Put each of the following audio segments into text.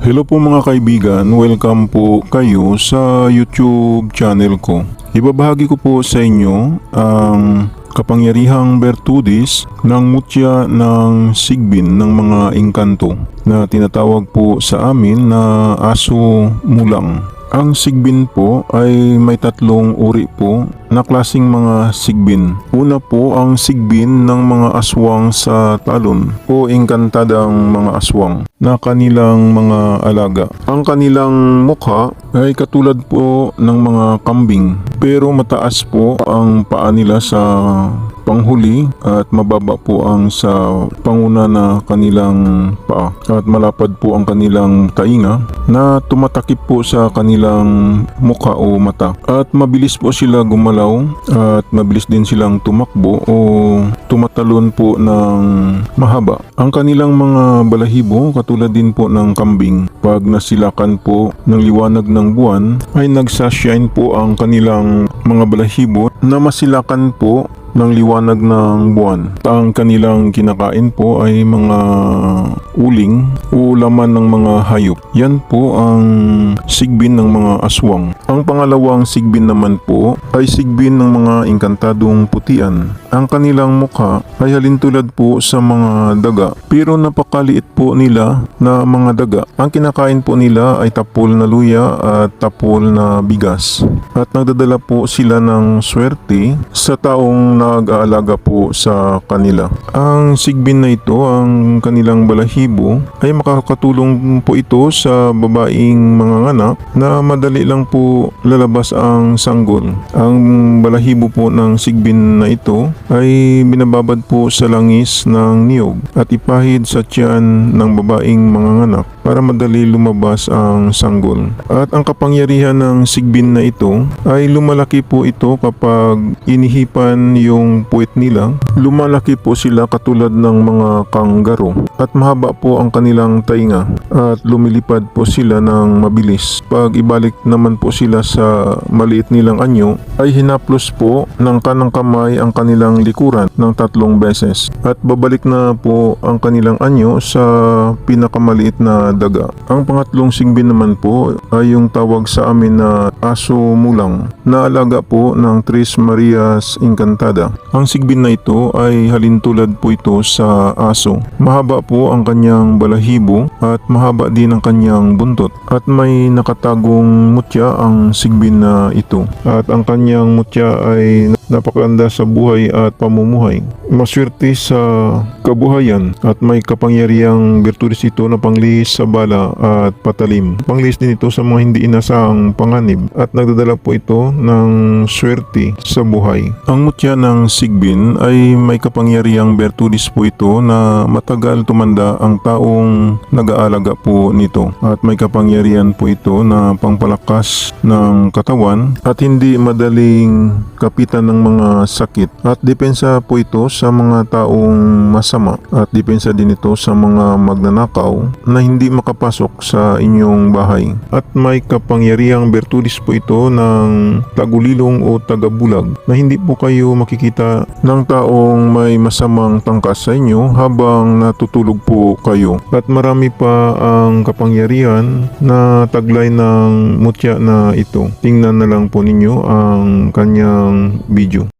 Hello po mga kaibigan, welcome po kayo sa YouTube channel ko. Ibabahagi ko po sa inyo ang kapangyarihang bertudis ng mutya ng sigbin ng mga engkanto na tinatawag po sa amin na aso mulang. Ang sigbin po ay may tatlong uri po na klaseng mga sigbin. Una po ang sigbin ng mga aswang sa talon o engkantadang mga aswang na kanilang mga alaga. Ang kanilang mukha ay katulad po ng mga kambing pero mataas po ang paa nila sa panghuli at mababa po ang sa panguna na kanilang paa at malapad po ang kanilang tainga na tumatakip po sa kanilang mukha o mata at mabilis po sila gumalaw at mabilis din silang tumakbo o tumatalon po ng mahaba. Ang kanilang mga balahibo katulad din po ng kambing. Pag nasilakan po ng liwanag ng buwan ay nagsashine po ang kanilang mga balahibo na masilakan po ng liwanag ng buwan. Ang kanilang kinakain po ay mga uling o laman ng mga hayop. Yan po ang sigbin ng mga aswang. Ang pangalawang sigbin naman po ay sigbin ng mga engkantadong putian. Ang kanilang mukha ay halintulad po sa mga daga pero napakaliit po nila na mga daga. Ang kinakain po nila ay tapol na luya at tapol na bigas. At nagdadala po sila ng swerte sa taong nag-aalaga po sa kanila. Ang sigbin na ito, ang kanilang balahibo, ay makakatulong po ito sa babaeng manganganak na madali lang po lalabas ang sanggol. Ang balahibo po ng sigbin na ito ay binababad po sa langis ng niyog at ipahid sa tiyan ng babaeng manganganak para madali lumabas ang sanggol. At ang kapangyarihan ng sigbin na ito ay lumalaki po ito kapag inihipan yung puwit nila. Lumalaki po sila katulad ng mga kanggaro at mahaba po ang kanilang tainga at lumilipad po sila ng mabilis. Pag ibalik naman po sila sa maliit nilang anyo ay hinaplos po ng kanang kamay ang kanilang likuran ng 3 beses at babalik na po ang kanilang anyo sa pinakamaliit na daga. Ang pangatlong sigbin naman po ay yung tawag sa amin na aso mulang na alaga po ng Tres Marias Encantada. Ang sigbin na ito ay halintulad po ito sa aso. Mahaba po ang kanyang balahibo at mahaba din ang kanyang buntot at may nakatagong mutya ang sigbin na ito at ang kanyang mutya ay napakaganda sa buhay at pamumuhay. Maswerte sa kabuhayan at may kapangyarihang bertudis ito na panglihis sa bala at patalim. Panglihis din ito sa mga hindi inasahang panganib at nagdadala po ito ng swerte sa buhay. Ang mutya ng sigbin ay may kapangyarihang bertudis po ito na matagal tumanda ang taong nag-aalaga po nito at may kapangyarihan po ito na pangpalakas ng katawan at hindi madaling kapitan ng mga sakit at depensa po ito sa mga taong masama at depensa din ito sa mga magnanakaw na hindi makapasok sa inyong bahay at may kapangyarihang bertudis po ito ng tagulilong o tagabulag na hindi po kayo makikita ng taong may masamang tangkas sa inyo habang natutulog po kayo at marami pa ang kapangyarihan na taglay ng mutya na ito. Tingnan na lang po ninyo ang kanyang video.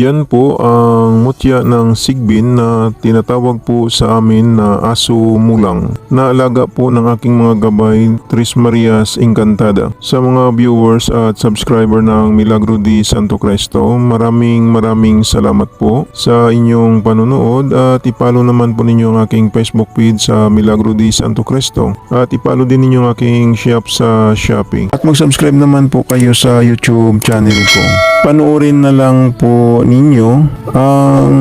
Yan po ang mutya ng sigbin na tinatawag po sa amin na aso mulang. Naalaga po ng aking mga gabay, Tris Marias Encantada. Sa mga viewers at subscriber ng Milagro di Santo Cristo, maraming salamat po sa inyong panunood at ipalo naman po ninyo ang aking Facebook feed sa Milagro di Santo Cristo at ipalo din ninyo ang aking shop sa Shopee. At mag-subscribe naman po kayo sa YouTube channel ko. Panoorin na lang po ninyo ang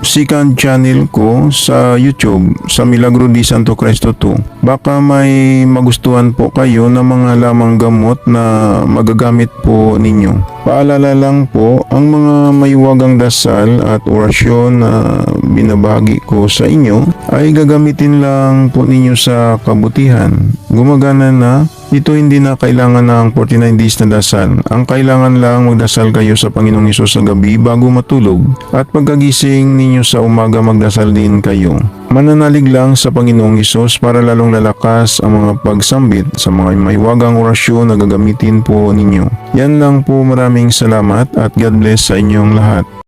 second channel ko sa YouTube sa Milagro di Santo Cristo 2. Baka may magustuhan po kayo na mga lamang gamot na magagamit po ninyo. Paalala lang po, ang mga mayuwagang dasal at orasyon na binabahagi ko sa inyo ay gagamitin lang po ninyo sa kabutihan. Gumagana na. Ito hindi na kailangan ng 49 days na dasal. Ang kailangan lang magdasal kayo sa Panginoong Hesus sa gabi bago matulog. At pagkagising ninyo sa umaga magdasal din kayo. Mananalig lang sa Panginoong Hesus para lalong lalakas ang mga pagsambit sa mga mahiwagang orasyon na gagamitin po ninyo. Yan lang po, maraming salamat at God bless sa inyong lahat.